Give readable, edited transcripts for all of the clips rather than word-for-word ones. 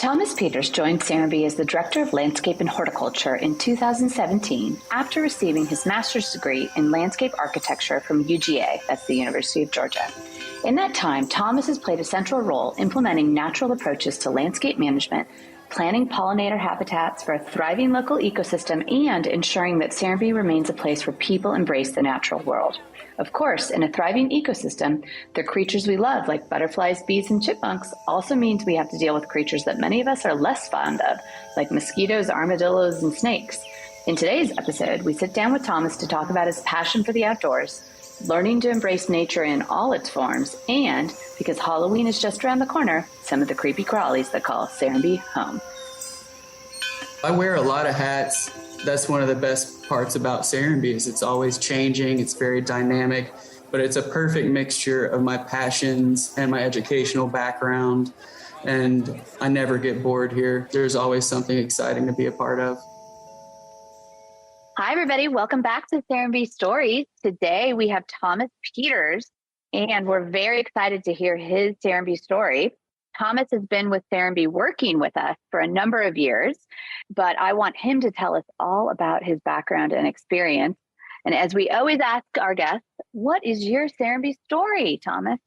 Thomas Peters joined Serenbe as the Director of Landscape and Horticulture in 2017 after receiving his master's degree in landscape architecture from UGA, that's the University of Georgia. In that time, Thomas has played a central role implementing natural approaches to landscape management, planning pollinator habitats for a thriving local ecosystem, and ensuring that Serenbe remains a place where people embrace the natural world. Of course, in a thriving ecosystem, the creatures we love, like butterflies, bees, and chipmunks, also means we have to deal with creatures that many of us are less fond of, like mosquitoes, armadillos, and snakes. In today's episode, we sit down with Thomas to talk about his passion for the outdoors, learning to embrace nature in all its forms, and, because Halloween is just around the corner, some of the creepy crawlies that call Serenbe home. I wear a lot of hats. That's one of the best parts about Serenbe is it's always changing. It's very dynamic, but it's a perfect mixture of my passions and my educational background. And I never get bored here. There's always something exciting to be a part of. Hi, everybody. Welcome back to Serenbe Stories. Today we have Thomas Peters, and we're very excited to hear his Serenbe story. Thomas has been with Serenbe working with us for a number of years, but I want him to tell us all about his background and experience. And as we always ask our guests, what is your Serenbe story, Thomas?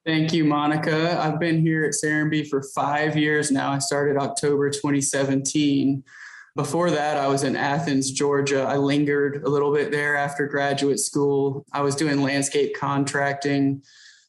Thank you, Monica. I've been here at Serenbe for 5 years now. I started October 2017. Before that, I was in Athens, Georgia. I lingered a little bit there after graduate school. I was doing landscape contracting,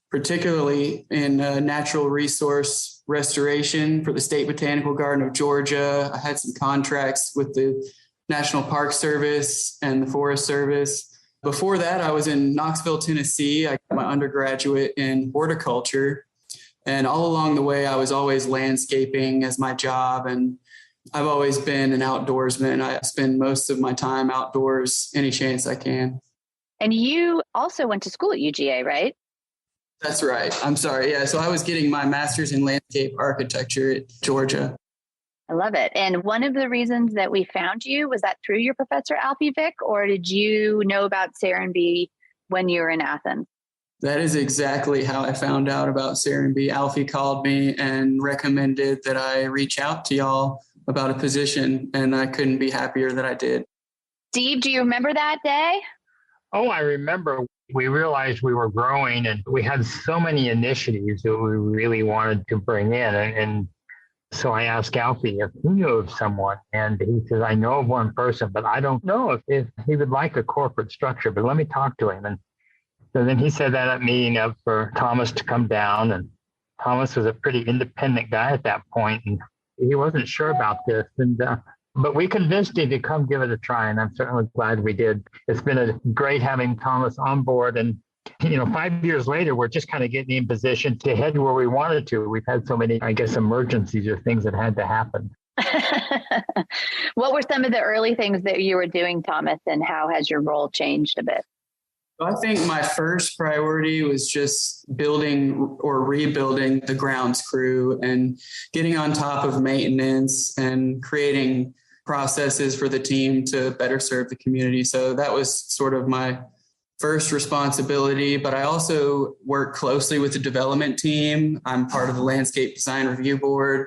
particularly in natural resource restoration for the State Botanical Garden of Georgia. I had some contracts with the National Park Service and the Forest Service. Before that, I was in Knoxville, Tennessee. I got my undergraduate in horticulture. And all along the way, I was always landscaping as my job. And I've always been an outdoorsman. I spend most of my time outdoors any chance I can. And you also went to school at UGA, right? That's right. I'm sorry. Yeah. So I was getting my master's in landscape architecture at Georgia. I love it. And one of the reasons that we found you, was that through your professor, Alfie Vick, or did you know about Serenbe when you were in Athens? That is exactly how I found out about Serenbe. Alfie called me and recommended that I reach out to y'all about a position, and I couldn't be happier that I did. Steve, do you remember that day? Oh, I remember. We realized we were growing and we had so many initiatives that we really wanted to bring in. And so I asked Alfie if he knew of someone. And he says, I know of one person, but I don't know if he would like a corporate structure, but let me talk to him. And so then he set that meeting up for Thomas to come down. And Thomas was a pretty independent guy at that point, and he wasn't sure about this. But we convinced him to come give it a try, and I'm certainly glad we did. It's been great having Thomas on board, and 5 years later, we're just kind of getting in position to head where we wanted to. We've had so many, emergencies or things that had to happen. What were some of the early things that you were doing, Thomas, and how has your role changed a bit? I think my first priority was just building or rebuilding the grounds crew and getting on top of maintenance and creating processes for the team to better serve the community. So that was sort of my first responsibility, but I also work closely with the development team. I'm part of the Landscape Design Review Board.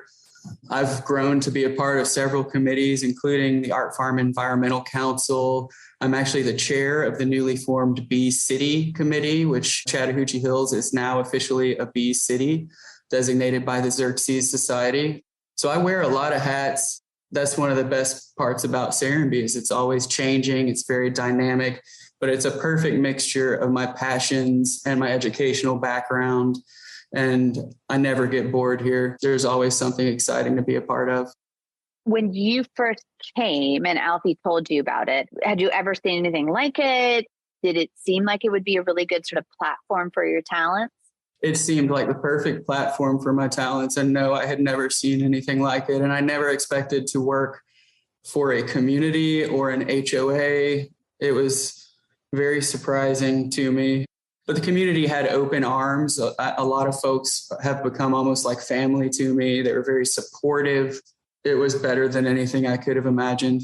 I've grown to be a part of several committees, including the Art Farm Environmental Council. I'm actually the chair of the newly formed Bee City Committee, which Chattahoochee Hills is now officially a bee city, designated by the Xerxes Society. So I wear a lot of hats. That's one of the best parts about Serenbe is it's always changing. It's very dynamic, but it's a perfect mixture of my passions and my educational background. And I never get bored here. There's always something exciting to be a part of. When you first came and Alfie told you about it, had you ever seen anything like it? Did it seem like it would be a really good sort of platform for your talents? It seemed like the perfect platform for my talents. And no, I had never seen anything like it. And I never expected to work for a community or an HOA. It was very surprising to me. But the community had open arms. A lot of folks have become almost like family to me. They were very supportive. It was better than anything I could have imagined.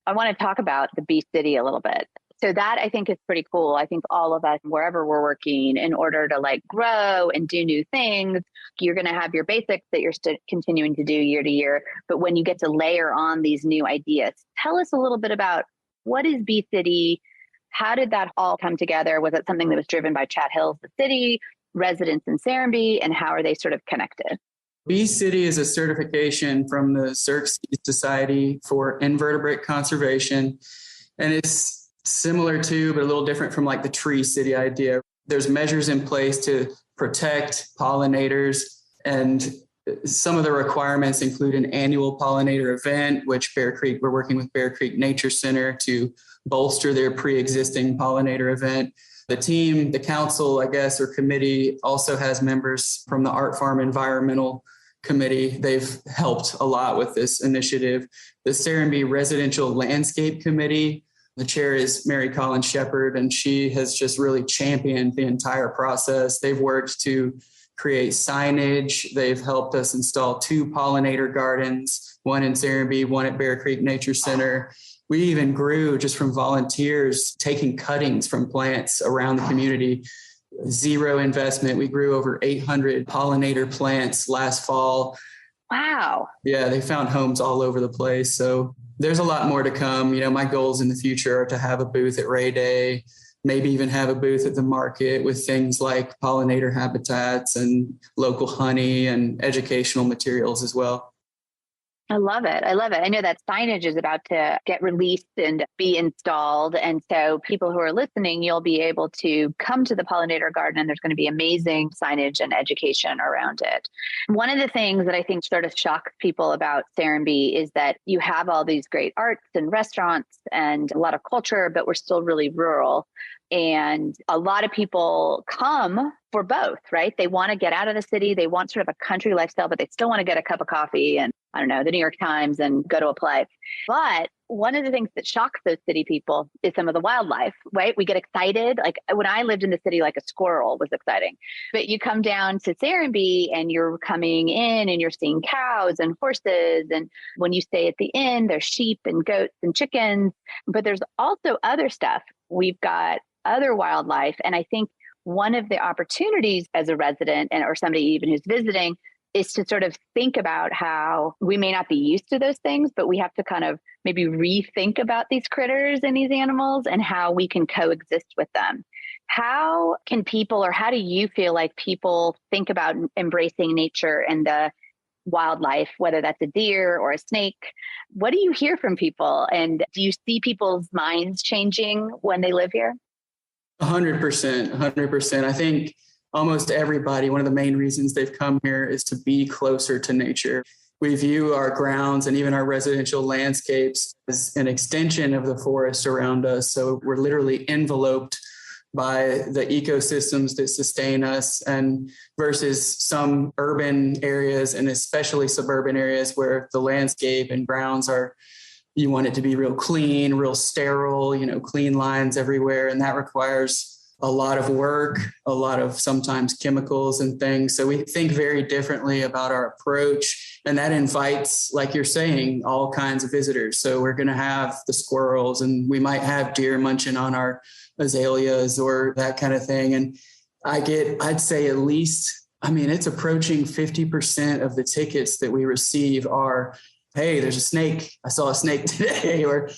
I want to talk about the Bee City a little bit. So that I think is pretty cool. I think all of us, wherever we're working, in order to like grow and do new things, you're going to have your basics that you're still continuing to do year to year. But when you get to layer on these new ideas, tell us a little bit about what is Bee City? How did that all come together? Was it something that was driven by Chat Hills, the city, residents in Serenbe, and how are they sort of connected? Bee City is a certification from the Xerxes Society for Invertebrate Conservation. And it's similar to, but a little different from like the tree city idea. There's measures in place to protect pollinators, and some of the requirements include an annual pollinator event, which we're working with Bear Creek Nature Center to bolster their pre-existing pollinator event. The team, the council, I guess, or committee also has members from the Art Farm Environmental Committee. They've helped a lot with this initiative. The Serenbe Residential Landscape Committee, the chair is Mary Collins Shepherd, and she has just really championed the entire process. They've worked to create signage. They've helped us install 2 pollinator gardens, one in Serenbe, one at Bear Creek Nature Center. We even grew just from volunteers taking cuttings from plants around the community. Zero investment. We grew over 800 pollinator plants last fall. Wow. Yeah, they found homes all over the place. So there's a lot more to come. You know, my goals in the future are to have a booth at Ray Day, maybe even have a booth at the market with things like pollinator habitats and local honey and educational materials as well. I love it. I love it. I know that signage is about to get released and be installed. And so people who are listening, you'll be able to come to the pollinator garden and there's going to be amazing signage and education around it. One of the things that I think sort of shocks people about Serenbe is that you have all these great arts and restaurants and a lot of culture, but we're still really rural. And a lot of people come for both, right? They want to get out of the city. They want sort of a country lifestyle, but they still want to get a cup of coffee and, I don't know, the New York Times and go to a play. But one of the things that shocks those city people is some of the wildlife, right? We get excited. Like when I lived in the city, like a squirrel was exciting. But you come down to Serenbe and you're coming in and you're seeing cows and horses. And when you stay at the inn, there's sheep and goats and chickens. But there's also other stuff. We've got other wildlife. And I think one of the opportunities as a resident and or somebody even who's visiting is to sort of think about how we may not be used to those things, but we have to kind of maybe rethink about these critters and these animals and how we can coexist with them. How can people, or how do you feel like people think about embracing nature and the wildlife, whether that's a deer or a snake? What do you hear from people? And do you see people's minds changing when they live here? 100%, 100%. I think almost everybody, one of the main reasons they've come here is to be closer to nature. We view our grounds and even our residential landscapes as an extension of the forest around us. So we're literally enveloped by the ecosystems that sustain us, and versus some urban areas and especially suburban areas where the landscape and grounds are, you want it to be real clean, real sterile, clean lines everywhere. And that requires a lot of work, a lot of sometimes chemicals and things. So we think very differently about our approach. And that invites, like you're saying, all kinds of visitors. So we're going to have the squirrels and we might have deer munching on our azaleas or that kind of thing. And I'd say at least, it's approaching 50% of the tickets that we receive are, hey, there's a snake. I saw a snake today. Or,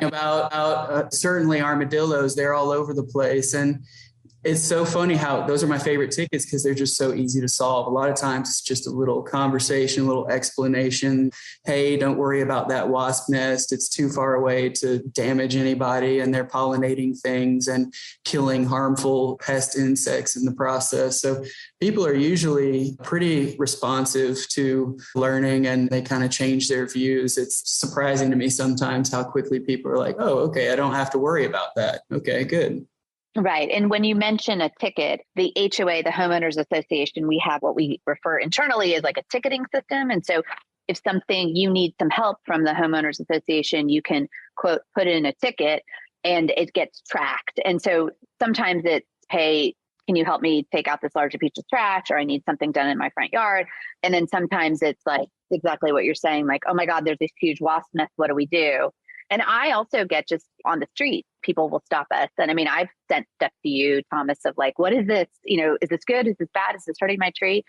about certainly armadillos. They're all over the place. And it's so funny how those are my favorite tickets because they're just so easy to solve. A lot of times it's just a little conversation, a little explanation. Hey, don't worry about that wasp nest. It's too far away to damage anybody. And they're pollinating things and killing harmful pest insects in the process. So people are usually pretty responsive to learning and they kind of change their views. It's surprising to me sometimes how quickly people are like, oh, okay, I don't have to worry about that. Okay, good. Right. And when you mention a ticket, the HOA, the Homeowners Association, we have what we refer internally as like a ticketing system. And so if you need some help from the Homeowners Association, you can quote, put in a ticket and it gets tracked. And so sometimes it's, hey, can you help me take out this larger piece of trash? Or I need something done in my front yard. And then sometimes it's like exactly what you're saying, like, oh my God, there's this huge wasp nest. What do we do? And I also get just on the street, people will stop us. And I mean, I've sent stuff to you, Thomas, of like, what is this? Is this good? Is this bad? Is this hurting my tree?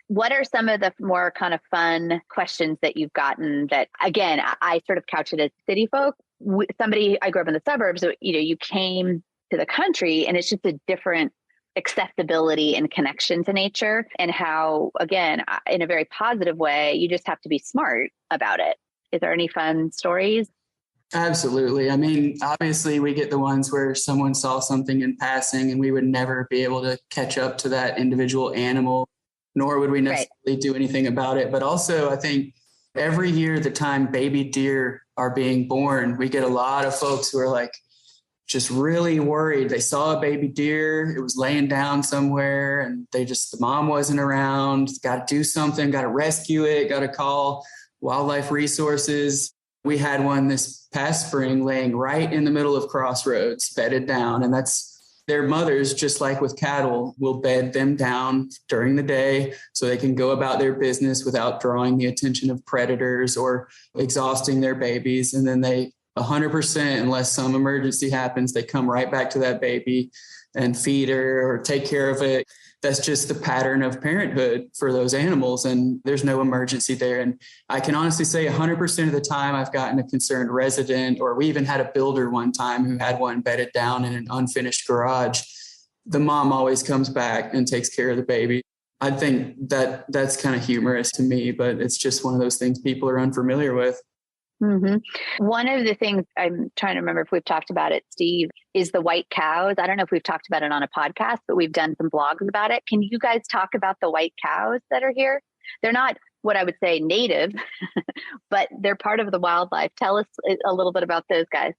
What are some of the more kind of fun questions that you've gotten that, again, I sort of couch it as city folk? I grew up in the suburbs, so, you came to the country and it's just a different accessibility and connection to nature, and how, again, in a very positive way, you just have to be smart about it. Is there any fun stories? Absolutely. I mean, obviously we get the ones where someone saw something in passing and we would never be able to catch up to that individual animal, nor would we necessarily do anything about it. But also, I think every year, the time baby deer are being born, we get a lot of folks who are like just really worried. They saw a baby deer, it was laying down somewhere, and the mom wasn't around. Got to do something, got to rescue it, got to call wildlife resources. We had one this past spring laying right in the middle of crossroads, bedded down. And that's their mothers, just like with cattle, will bed them down during the day so they can go about their business without drawing the attention of predators or exhausting their babies. And then 100%, unless some emergency happens, they come right back to that baby and feed her or take care of it. That's just the pattern of parenthood for those animals. And there's no emergency there. And I can honestly say 100% of the time I've gotten a concerned resident, or we even had a builder one time who had one bedded down in an unfinished garage. The mom always comes back and takes care of the baby. I think that's kind of humorous to me, but it's just one of those things people are unfamiliar with. Mm-hmm. One of the things, I'm trying to remember if we've talked about it, Steve, is the white cows. I don't know if we've talked about it on a podcast, but we've done some blogs about it. Can you guys talk about the white cows that are here? They're not what I would say native, but they're part of the wildlife. Tell us a little bit about those guys.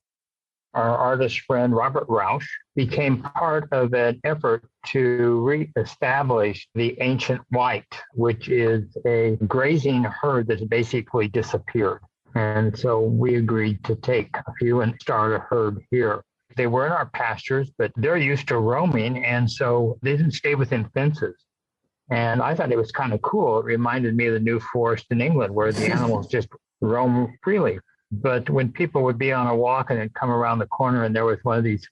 Our artist friend, Robert Rausch, became part of an effort to reestablish the ancient white, which is a grazing herd that's basically disappeared. And so we agreed to take a few and start a herd here. They were in our pastures, but they're used to roaming, and so they didn't stay within fences. And I thought it was kind of cool. It reminded me of the New Forest in England, where the animals just roam freely. But when people would be on a walk and then come around the corner and there was one of these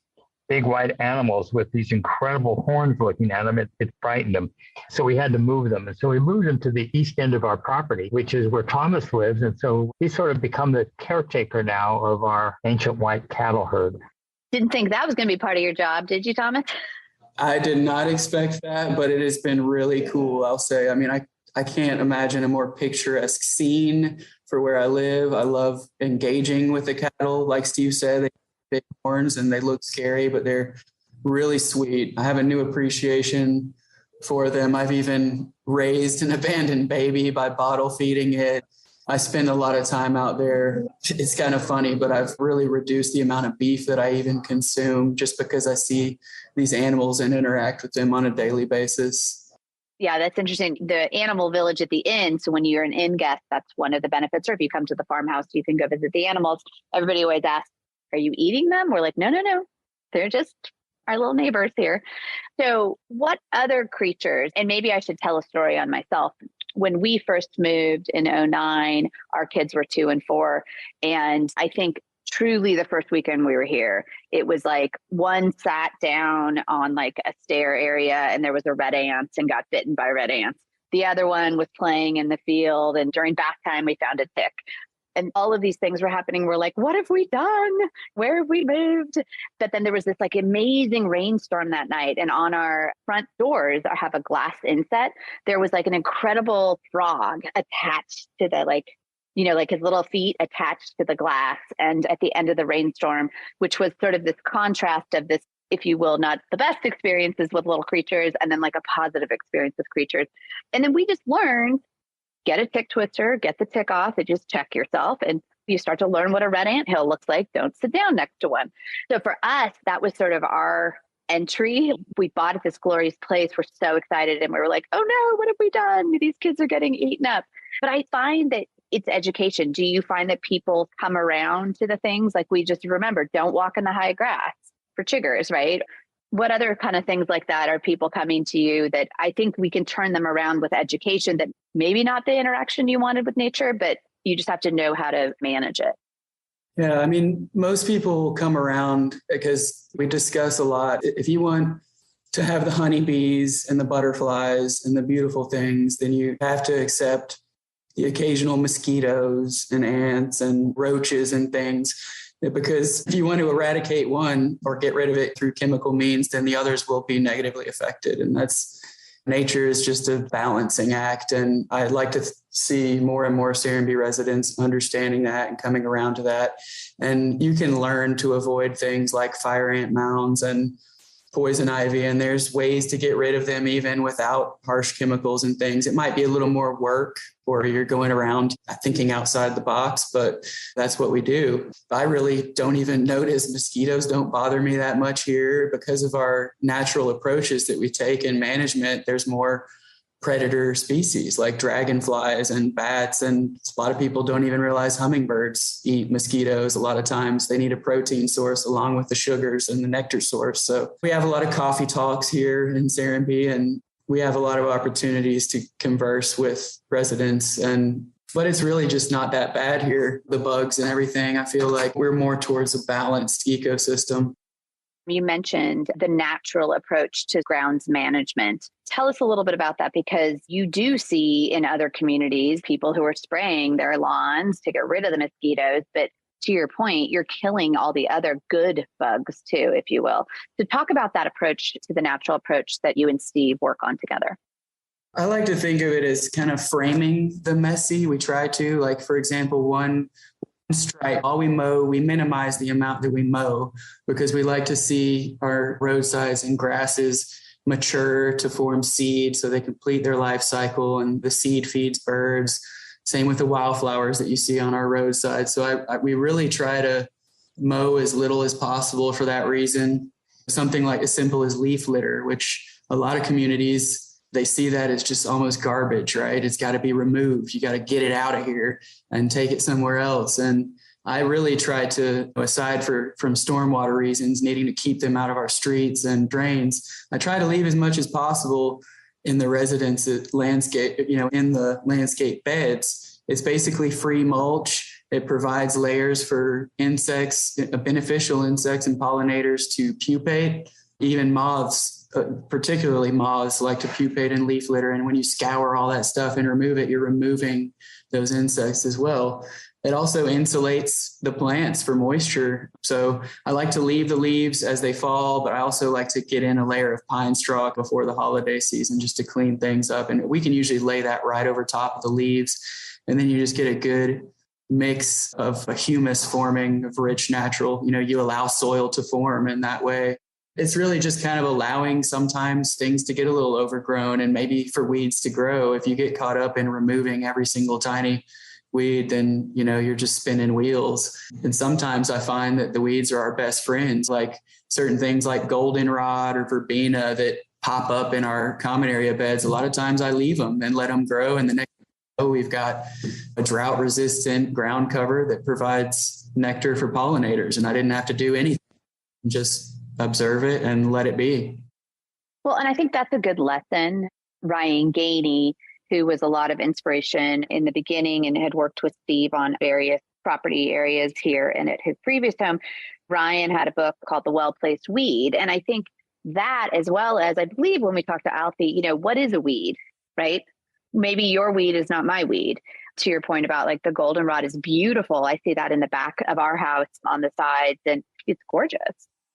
big white animals with these incredible horns looking at them, it frightened them. So we had to move them. And so we moved them to the east end of our property, which is where Thomas lives. And so he's sort of become the caretaker now of our ancient white cattle herd. Didn't think that was going to be part of your job, did you, Thomas? I did not expect that, but it has been really cool, I'll say. I mean, I can't imagine a more picturesque scene for where I live. I love engaging with the cattle. Like Steve said, they have big horns and they look scary, but they're really sweet. I have a new appreciation for them. I've even raised an abandoned baby by bottle feeding it. I spend a lot of time out there. It's kind of funny, but I've really reduced the amount of beef that I even consume just because I see these animals and interact with them on a daily basis. Yeah, that's interesting. The animal village at the inn. So when you're an inn guest, that's one of the benefits. Or if you come to the farmhouse, you can go visit the animals. Everybody always asks, are you eating them? We're like, no. They're just our little neighbors here. So what other creatures, and maybe I should tell a story on myself. When we first moved in 2009, our kids were 2 and 4. And I think truly the first weekend we were here, it was like one sat down on like a stair area and there was a red ant and got bitten by red ants. The other one was playing in the field, and during bath time, we found a tick. And all of these things were happening. We're like, what have we done? Where have we moved? But then there was this like amazing rainstorm that night. And on our front doors, I have a glass inset. There was like an incredible frog attached to the like his little feet attached to the glass. And at the end of the rainstorm, which was sort of this contrast of this, if you will, not the best experiences with little creatures, and then like a positive experience with creatures. And then we just learned, get a tick twister, get the tick off, and just check yourself. And you start to learn what a red anthill looks like. Don't sit down next to one. So for us, that was sort of our entry. We bought at this glorious place. We're so excited. And we were like, oh no, what have we done? These kids are getting eaten up. But I find that it's education. Do you find that people come around to the things? Like we just remember, don't walk in the high grass for chiggers, right? What other kind of things like that are people coming to you that I think we can turn them around with education, that maybe not the interaction you wanted with nature, but you just have to know how to manage it? Yeah, I mean, most people come around because we discuss a lot. If you want to have the honeybees and the butterflies and the beautiful things, then you have to accept the occasional mosquitoes and ants and roaches and things. Because if you want to eradicate one or get rid of it through chemical means, then the others will be negatively affected. And that's nature is just a balancing act. And I'd like to see more and more Serenbe residents understanding that and coming around to that. And you can learn to avoid things like fire ant mounds and poison ivy, and there's ways to get rid of them even without harsh chemicals and things. It might be a little more work, or you're going around thinking outside the box, but that's what we do. I really don't even notice mosquitoes don't bother me that much here because of our natural approaches that we take in management. There's more predator species like dragonflies and bats. And a lot of people don't even realize hummingbirds eat mosquitoes. A lot of times they need a protein source along with the sugars and the nectar source. So we have a lot of coffee talks here in Serenbe, and we have a lot of opportunities to converse with residents. But it's really just not that bad here. The bugs and everything, I feel like we're more towards a balanced ecosystem. You mentioned the natural approach to grounds management. Tell us a little bit about that, because you do see in other communities people who are spraying their lawns to get rid of the mosquitoes. But to your point, you're killing all the other good bugs too, if you will. So talk about that approach to the natural approach that you and Steve work on together. I like to think of it as kind of framing the messy. We try to, like, for example, one stripe, while we mow, we minimize the amount that we mow because we like to see our roadsides and grasses mature to form seed so they complete their life cycle, and the seed feeds birds. Same with the wildflowers that you see on our roadside. So we really try to mow as little as possible for that reason. Something like as simple as leaf litter, which a lot of communities, they see that as just almost garbage, right? It's got to be removed. You got to get it out of here and take it somewhere else. And I really try to, aside from stormwater reasons, needing to keep them out of our streets and drains, I try to leave as much as possible in the residence landscape, in the landscape beds. It's basically free mulch. It provides layers for insects, beneficial insects and pollinators to pupate. Even moths, particularly moths, like to pupate in leaf litter. And when you scour all that stuff and remove it, you're removing those insects as well. It also insulates the plants for moisture. So I like to leave the leaves as they fall, but I also like to get in a layer of pine straw before the holiday season just to clean things up. And we can usually lay that right over top of the leaves. And then you just get a good mix of a humus forming of rich natural, you allow soil to form in that way. It's really just kind of allowing sometimes things to get a little overgrown and maybe for weeds to grow. If you get caught up in removing every single tiny weed, then, you're just spinning wheels. And sometimes I find that the weeds are our best friends, like certain things like goldenrod or verbena that pop up in our common area beds. A lot of times I leave them and let them grow. And the next we've got a drought resistant ground cover that provides nectar for pollinators. And I didn't have to do anything, just observe it and let it be. Well, and I think that's a good lesson. Ryan Gainey, who was a lot of inspiration in the beginning and had worked with Steve on various property areas here and at his previous home, Ryan had a book called The Well-Placed Weed. And I think that, as well as, I believe when we talked to Alfie, what is a weed, right? Maybe your weed is not my weed. To your point about like the goldenrod is beautiful. I see that in the back of our house on the sides, and it's gorgeous.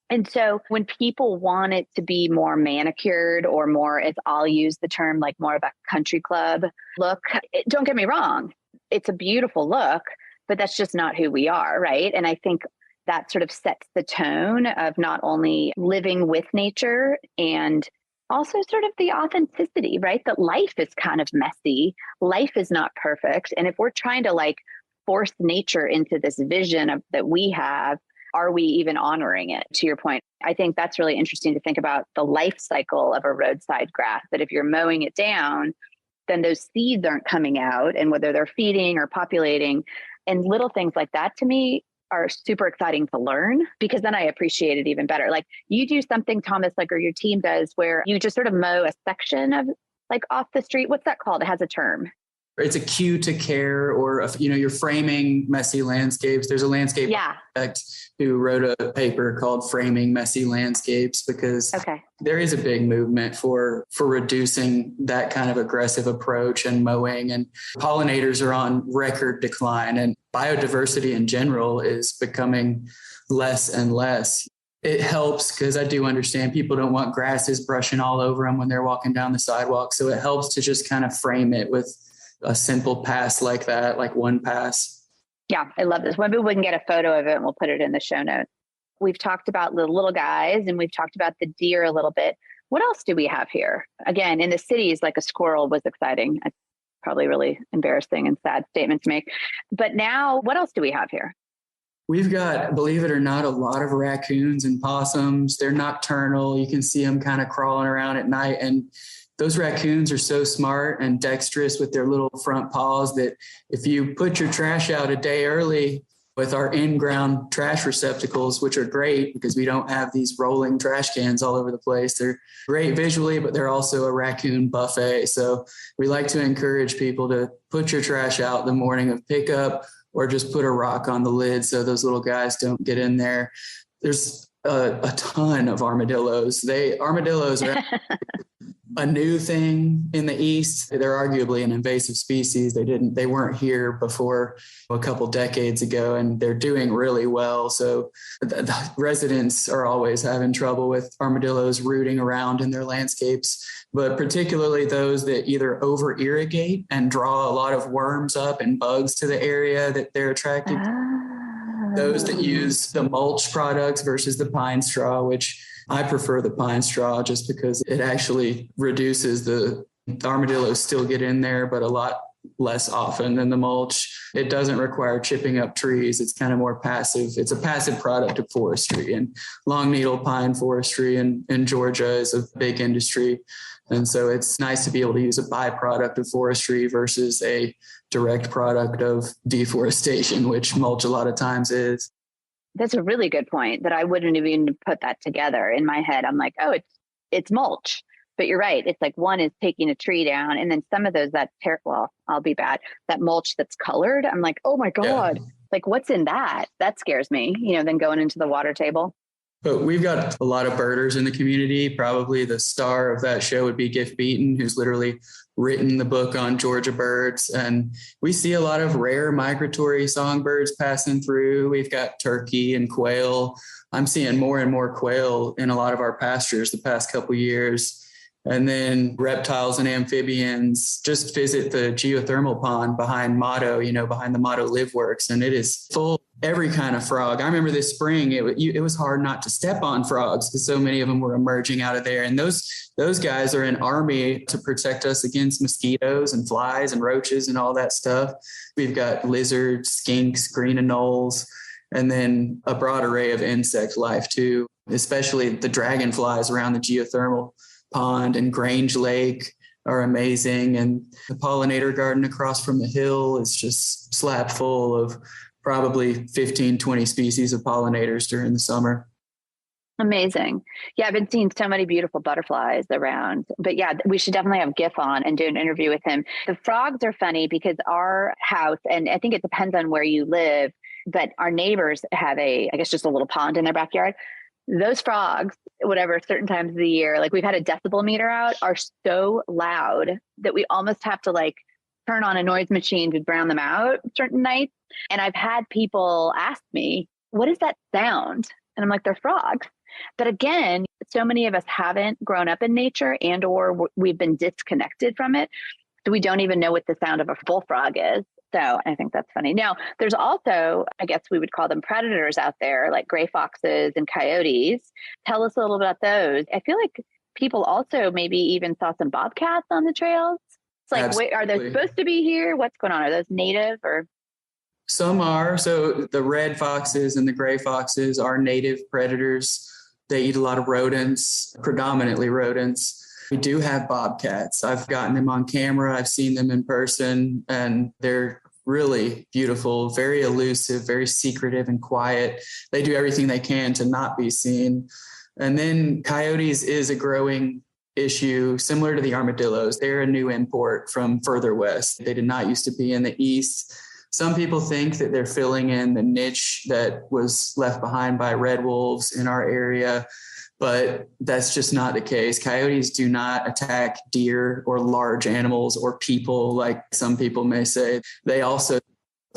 And so when people want it to be more manicured or more, I'll use the term like more of a country club look, don't get me wrong, it's a beautiful look, but that's just not who we are, right? And I think that sort of sets the tone of not only living with nature and also sort of the authenticity, right? That life is kind of messy. Life is not perfect. And if we're trying to like force nature into this vision that we have, are we even honoring it? To your point, I think that's really interesting to think about the life cycle of a roadside grass, that if you're mowing it down, then those seeds aren't coming out, and whether they're feeding or populating, and little things like that to me are super exciting to learn, because then I appreciate it even better. Like you do something, Thomas, or your team does, where you just sort of mow a section of like off the street. What's that called? It has a term. It's a cue to care, or, you're framing messy landscapes. There's a landscape architect who wrote a paper called Framing Messy Landscapes, because there is a big movement for reducing that kind of aggressive approach and mowing, and pollinators are on record decline, and biodiversity in general is becoming less and less. It helps because I do understand people don't want grasses brushing all over them when they're walking down the sidewalk. So it helps to just kind of frame it with a simple pass like that, like one pass. Yeah, I love this. Maybe we can get a photo of it and we'll put it in the show notes. We've talked about the little guys and we've talked about the deer a little bit. What else do we have here? Again, in the cities, like a squirrel was exciting. It's probably really embarrassing and sad statement to make. But now, what else do we have here? We've got, believe it or not, a lot of raccoons and possums. They're nocturnal. You can see them kind of crawling around at night. And those raccoons are so smart and dexterous with their little front paws that if you put your trash out a day early with our in-ground trash receptacles, which are great because we don't have these rolling trash cans all over the place. They're great visually, but they're also a raccoon buffet. So we like to encourage people to put your trash out the morning of pickup, or just put a rock on the lid so those little guys don't get in there. There's a ton of armadillos. Armadillos are a new thing in the East. They're arguably an invasive species. They weren't here before a couple decades ago, and they're doing really well. So the residents are always having trouble with armadillos rooting around in their landscapes, but particularly those that either over irrigate and draw a lot of worms up and bugs to the area that they're attracted to. Those that use the mulch products versus the pine straw, which I prefer the pine straw just because it actually reduces the armadillos still get in there, but a lot less often than the mulch. It doesn't require chipping up trees. It's kind of more passive. It's a passive product of forestry, and long needle pine forestry in Georgia is a big industry. And so it's nice to be able to use a byproduct of forestry versus a direct product of deforestation, which mulch a lot of times is. That's a really good point that I wouldn't have even put that together in my head. I'm like, oh, it's mulch. But you're right. It's like one is taking a tree down, and then some of those I'll be bad. That mulch that's colored. I'm like, oh my God, like what's in that? That scares me, then going into the water table. But we've got a lot of birders in the community. Probably the star of that show would be Giff Beaton, who's literally written the book on Georgia birds. And we see a lot of rare migratory songbirds passing through. We've got turkey and quail. I'm seeing more and more quail in a lot of our pastures the past couple of years. And then reptiles and amphibians. Just visit the geothermal pond behind Motto, behind the Motto Live Works, and it is full of every kind of frog. I remember this spring, it was hard not to step on frogs because so many of them were emerging out of there. And those guys are an army to protect us against mosquitoes and flies and roaches and all that stuff. We've got lizards, skinks, green anoles, and then a broad array of insect life too, especially the dragonflies around the geothermal pond and Grange Lake are amazing. And the pollinator garden across from the hill is just slap full of probably 15, 20 species of pollinators during the summer. Amazing. Yeah, I've been seeing so many beautiful butterflies around. But yeah, we should definitely have Giff on and do an interview with him. The frogs are funny because our house, and I think it depends on where you live, but our neighbors have just a little pond in their backyard. Those frogs, certain times of the year, like we've had a decibel meter out, are so loud that we almost have to turn on a noise machine to drown them out certain nights. And I've had people ask me, what is that sound? And I'm like, they're frogs. But again, so many of us haven't grown up in nature or we've been disconnected from it. So we don't even know what the sound of a bullfrog is. So I think that's funny. Now, there's also, I guess we would call them predators out there, like gray foxes and coyotes. Tell us a little about those. I feel like people also maybe even saw some bobcats on the trails. It's like, wait, are those supposed to be here? What's going on? Are those native or? Some are. So the red foxes and the gray foxes are native predators. They eat a lot of rodents, predominantly rodents. We do have bobcats. I've gotten them on camera. I've seen them in person, and they're really beautiful, very elusive, very secretive and quiet. They do everything they can to not be seen. And then coyotes is a growing issue similar to the armadillos. They're a new import from further west. They did not used to be in the east. Some people think that they're filling in the niche that was left behind by red wolves in our area, but that's just not the case. Coyotes do not attack deer or large animals or people like some people may say. They also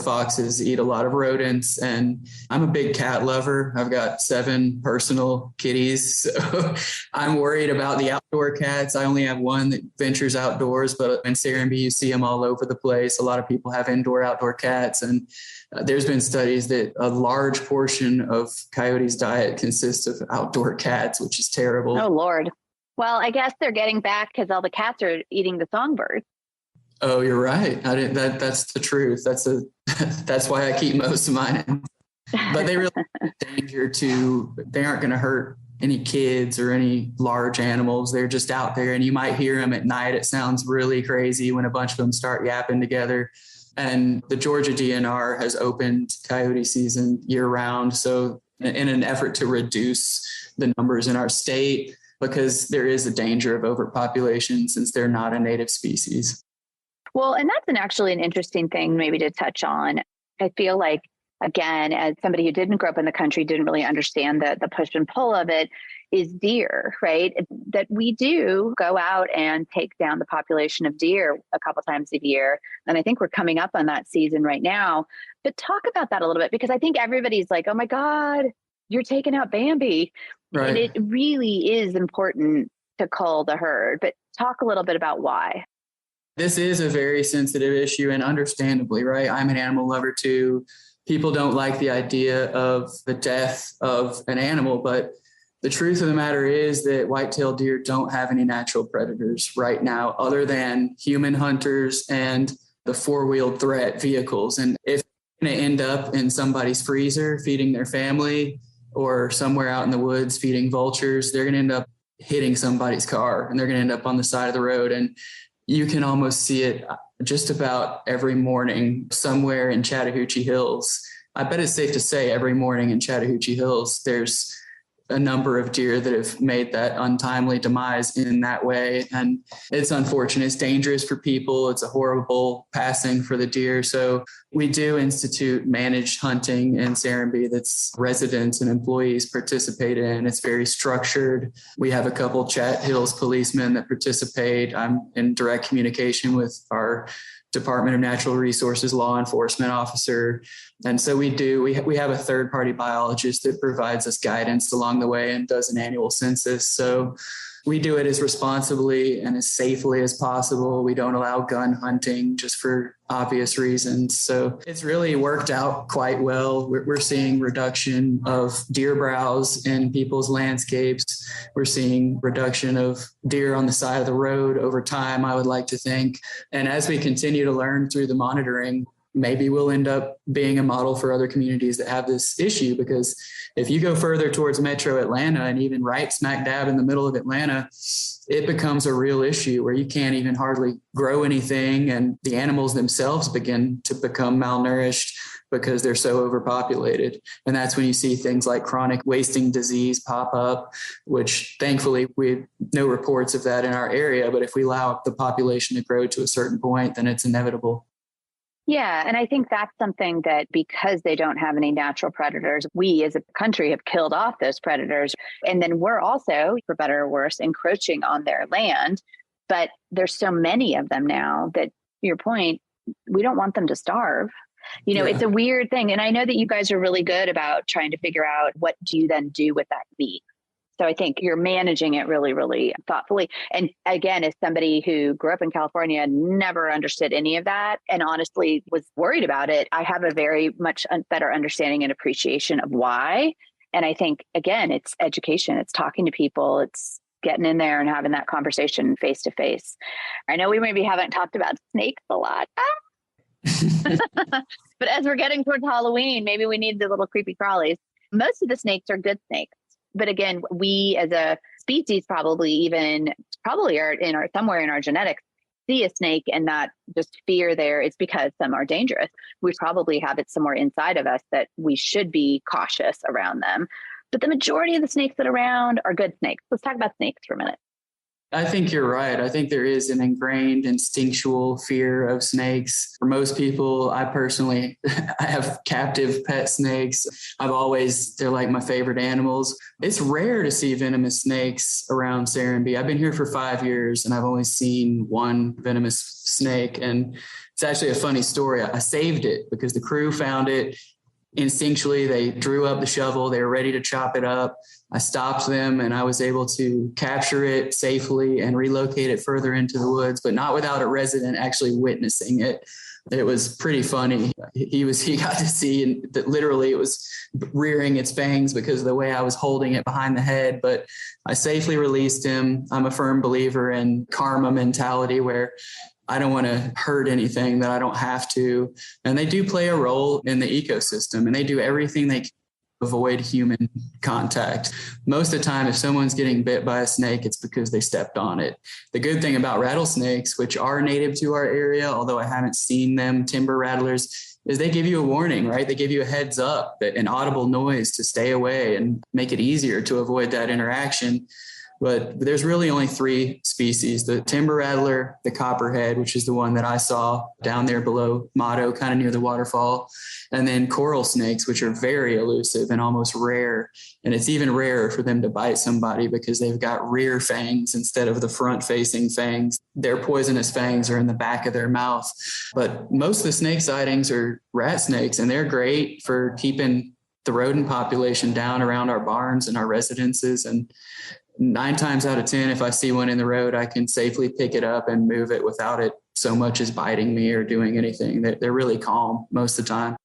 foxes eat a lot of rodents, and I'm a big cat lover. I've got 7 personal kitties, so I'm worried about the outdoor cats. I only have one that ventures outdoors, but in Serenbe, you see them all over the place. A lot of people have indoor, outdoor cats, and there's been studies that a large portion of coyotes' diet consists of outdoor cats, which is terrible. Oh, Lord. Well, I guess they're getting back because all the cats are eating the songbirds. Oh, you're right. I didn't. That's the truth. That's why I keep most of mine. But they really danger to. They aren't going to hurt any kids or any large animals. They're just out there, and you might hear them at night. It sounds really crazy when a bunch of them start yapping together. And the Georgia DNR has opened coyote season year round. So in an effort to reduce the numbers in our state, because there is a danger of overpopulation since they're not a native species. Well, and that's actually an interesting thing maybe to touch on. I feel like, again, as somebody who didn't grow up in the country, didn't really understand the push and pull of it, is deer, right? That we do go out and take down the population of deer a couple times a year. And I think we're coming up on that season right now. But talk about that a little bit, because I think everybody's like, oh my God, you're taking out Bambi. Right. And it really is important to cull the herd. But talk a little bit about why. This is a very sensitive issue, and understandably, right? I'm an animal lover too. People don't like the idea of the death of an animal, but the truth of the matter is that white-tailed deer don't have any natural predators right now other than human hunters and the four-wheeled threat vehicles. And if they're going to end up in somebody's freezer feeding their family or somewhere out in the woods feeding vultures, they're going to end up hitting somebody's car, and they're going to end up on the side of the road. And you can almost see it just about every morning somewhere in Chattahoochee Hills. I bet it's safe to say every morning in Chattahoochee Hills, there's a number of deer that have made that untimely demise in that way. And it's unfortunate. It's dangerous for people. It's a horrible passing for the deer. So we do institute managed hunting in Serenbe that's residents and employees participate in. It's very structured. We have a couple Chat Hills policemen that participate. I'm in direct communication with our Department of Natural Resources law enforcement officer. And so we have a third-party biologist that provides us guidance along the way and does an annual census. So we do it as responsibly and as safely as possible. We don't allow gun hunting just for obvious reasons. So it's really worked out quite well. We're seeing reduction of deer browse in people's landscapes. We're seeing reduction of deer on the side of the road over time, I would like to think. And as we continue to learn through the monitoring, maybe we'll end up being a model for other communities that have this issue, because if you go further towards metro Atlanta and even right smack dab in the middle of Atlanta, it becomes a real issue where you can't even hardly grow anything. And the animals themselves begin to become malnourished because they're so overpopulated. And that's when you see things like chronic wasting disease pop up, which thankfully we have no reports of that in our area. But if we allow the population to grow to a certain point, then it's inevitable. Yeah. And I think that's something that, because they don't have any natural predators, we as a country have killed off those predators. And then we're also, for better or worse, encroaching on their land. But there's so many of them now that, to your point, we don't want them to starve. It's a weird thing. And I know that you guys are really good about trying to figure out what do you then do with that meat. So I think you're managing it really, really thoughtfully. And again, as somebody who grew up in California, never understood any of that, and honestly was worried about it, I have a very much better understanding and appreciation of why. And I think, again, it's education, it's talking to people, it's getting in there and having that conversation face to face. I know we maybe haven't talked about snakes a lot. But as we're getting towards Halloween, maybe we need the little creepy crawlies. Most of the snakes are good snakes. But again, we as a species probably are somewhere in our genetics, see a snake and not just fear there. It's because some are dangerous. We probably have it somewhere inside of us that we should be cautious around them. But the majority of the snakes that are around are good snakes. Let's talk about snakes for a minute. I think you're right. I think there is an ingrained instinctual fear of snakes. For most people, I personally, I have captive pet snakes. They're like my favorite animals. It's rare to see venomous snakes around Serenbe. I've been here for 5 years and I've only seen one venomous snake. And it's actually a funny story. I saved it because the crew found it. Instinctually, they drew up the shovel. They were ready to chop it up. I stopped them and I was able to capture it safely and relocate it further into the woods, but not without a resident actually witnessing it. It was pretty funny. He got to see that literally it was rearing its fangs because of the way I was holding it behind the head, but I safely released him. I'm a firm believer in karma mentality where I don't want to hurt anything that I don't have to. And they do play a role in the ecosystem and they do everything they can to avoid human contact. Most of the time, if someone's getting bit by a snake, it's because they stepped on it. The good thing about rattlesnakes, which are native to our area, although I haven't seen them, timber rattlers, is they give you a warning, right? They give you a heads up, an audible noise to stay away and make it easier to avoid that interaction. But there's really only 3 species, the timber rattler, the copperhead, which is the one that I saw down there below Motto, kind of near the waterfall, and then coral snakes, which are very elusive and almost rare. And it's even rarer for them to bite somebody because they've got rear fangs instead of the front-facing fangs. Their poisonous fangs are in the back of their mouth. But most of the snake sightings are rat snakes, and they're great for keeping the rodent population down around our barns and our residences. And 9 times out of 10, if I see one in the road, I can safely pick it up and move it without it so much as biting me or doing anything. They're really calm most of the time.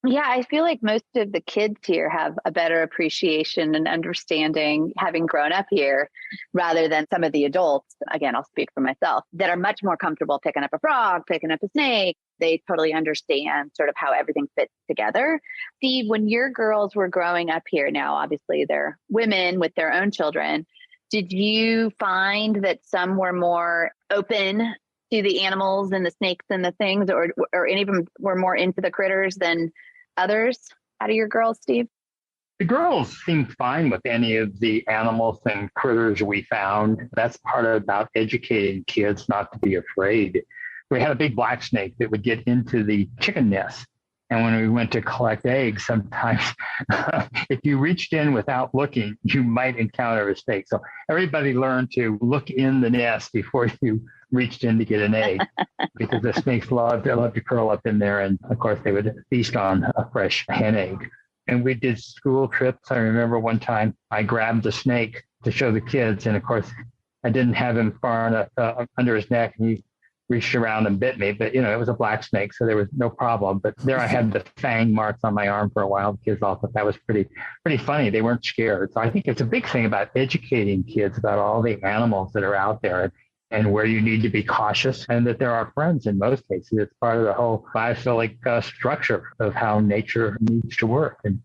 Yeah, I feel like most of the kids here have a better appreciation and understanding having grown up here rather than some of the adults. Again, I'll speak for myself, that are much more comfortable picking up a frog, picking up a snake. They totally understand sort of how everything fits together. Steve, when your girls were growing up here, now obviously they're women with their own children, did you find that some were more open to the animals and the snakes and the things, or any of them were more into the critters than others out of your girls, Steve? The girls seemed fine with any of the animals and critters we found. That's part about educating kids not to be afraid. We had a big black snake that would get into the chicken nest. And when we went to collect eggs, sometimes if you reached in without looking, you might encounter a snake. So everybody learned to look in the nest before you reached in to get an egg, because the snakes love to curl up in there. And of course, they would feast on a fresh hen egg. And we did school trips. I remember one time I grabbed the snake to show the kids. And of course, I didn't have him far enough under his neck. And he reached around and bit me, but it was a black snake, so there was no problem. But there I had the fang marks on my arm for a while. The kids all thought that was pretty funny. They weren't scared. So I think it's a big thing about educating kids about all the animals that are out there and where you need to be cautious, and that there are friends in most cases. It's part of the whole biophilic structure of how nature needs to work. And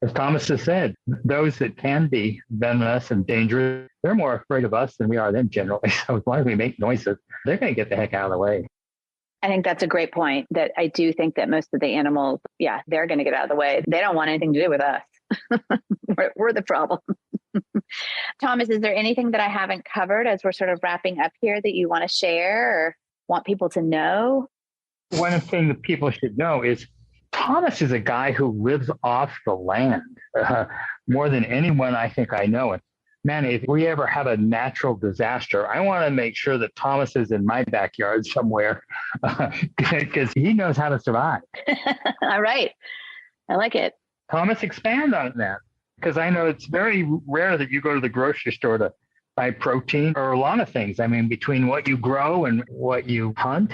as Thomas has said, those that can be venomous and dangerous, they're more afraid of us than we are them generally. So as long as we make noises, they're going to get the heck out of the way. I think that's a great point, that I do think that most of the animals, they're going to get out of the way. They don't want anything to do with us. We're the problem. Thomas, is there anything that I haven't covered as we're sort of wrapping up here that you want to share or want people to know? One thing that people should know is Thomas is a guy who lives off the land more than anyone I think I know. And man, if we ever have a natural disaster, I want to make sure that Thomas is in my backyard somewhere because he knows how to survive. All right. I like it. Thomas, expand on that, because I know it's very rare that you go to the grocery store to buy protein or a lot of things. I mean, between what you grow and what you hunt.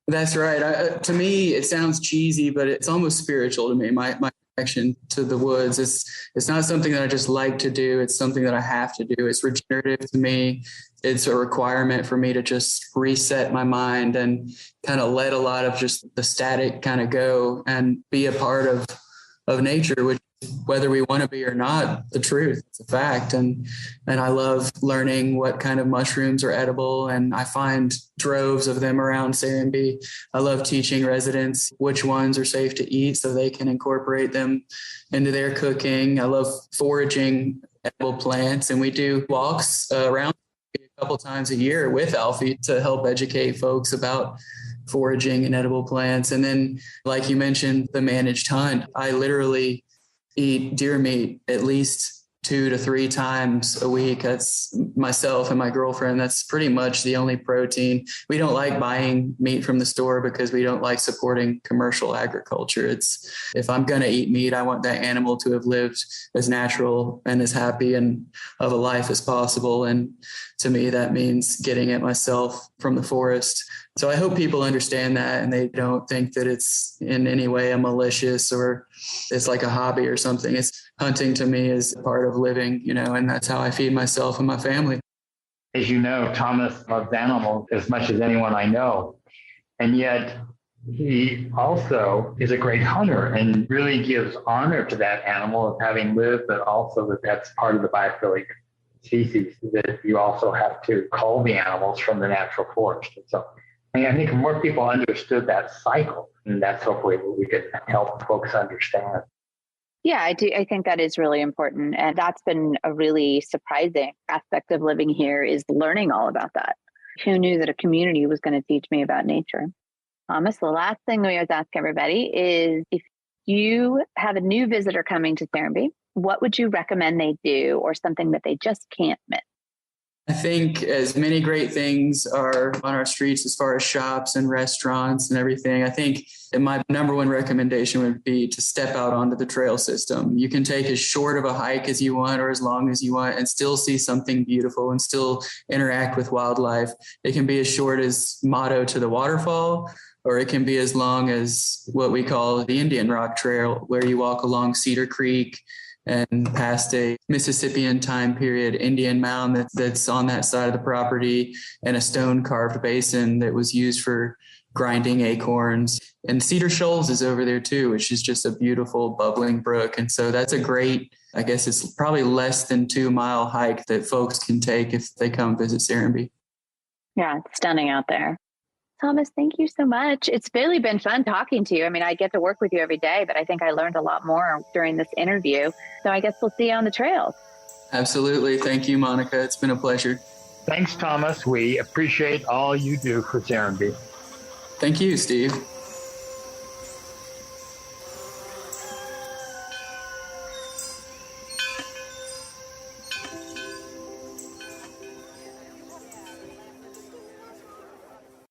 That's right. To me, it sounds cheesy, but it's almost spiritual to me. My connection to the woods. It's not something that I just like to do. It's something that I have to do. It's regenerative to me. It's a requirement for me to just reset my mind and kind of let a lot of just the static kind of go and be a part of nature, which, whether we want to be or not, the truth, it's a fact. And I love learning what kind of mushrooms are edible. And I find droves of them around Serenbe. I love teaching residents which ones are safe to eat so they can incorporate them into their cooking. I love foraging edible plants, and we do walks around a couple times a year with Alfie to help educate folks about foraging and edible plants. And then, like you mentioned, the managed hunt. I literally eat deer meat at least 2 to 3 times a week. That's myself and my girlfriend. That's pretty much the only protein. We don't like buying meat from the store because we don't like supporting commercial agriculture. It's, if I'm going to eat meat, I want that animal to have lived as natural and as happy and of a life as possible. And to me, that means getting it myself from the forest. So I hope people understand that and they don't think that it's in any way a malicious or it's like a hobby or something. It's hunting to me is part of living, and that's how I feed myself and my family. As you know, Thomas loves animals as much as anyone I know. And yet he also is a great hunter and really gives honor to that animal of having lived, but also that's part of the biophilic species, that you also have to cull the animals from the natural forest. And so I think more people understood that cycle, and that's hopefully what we could help folks understand. Yeah, I do. I think that is really important. And that's been a really surprising aspect of living here, is learning all about that. Who knew that a community was going to teach me about nature? Thomas, the last thing we always ask everybody is, if you have a new visitor coming to Serenbe, what would you recommend they do, or something that they just can't miss? I think as many great things are on our streets as far as shops and restaurants and everything, I think my number one recommendation would be to step out onto the trail system. You can take as short of a hike as you want or as long as you want and still see something beautiful and still interact with wildlife. It can be as short as Motto to the waterfall, or it can be as long as what we call the Indian Rock Trail, where you walk along Cedar Creek and past a Mississippian time period Indian mound that's on that side of the property, and a stone carved basin that was used for grinding acorns. And Cedar Shoals is over there too, which is just a beautiful bubbling brook. And so that's a great, I guess it's probably less than 2-mile hike that folks can take if they come visit Serenbe. Yeah, it's stunning out there. Thomas, thank you so much. It's really been fun talking to you. I mean, I get to work with you every day, but I think I learned a lot more during this interview. So I guess we'll see you on the trails. Absolutely. Thank you, Monica. It's been a pleasure. Thanks, Thomas. We appreciate all you do for Serenbe. Thank you, Steve.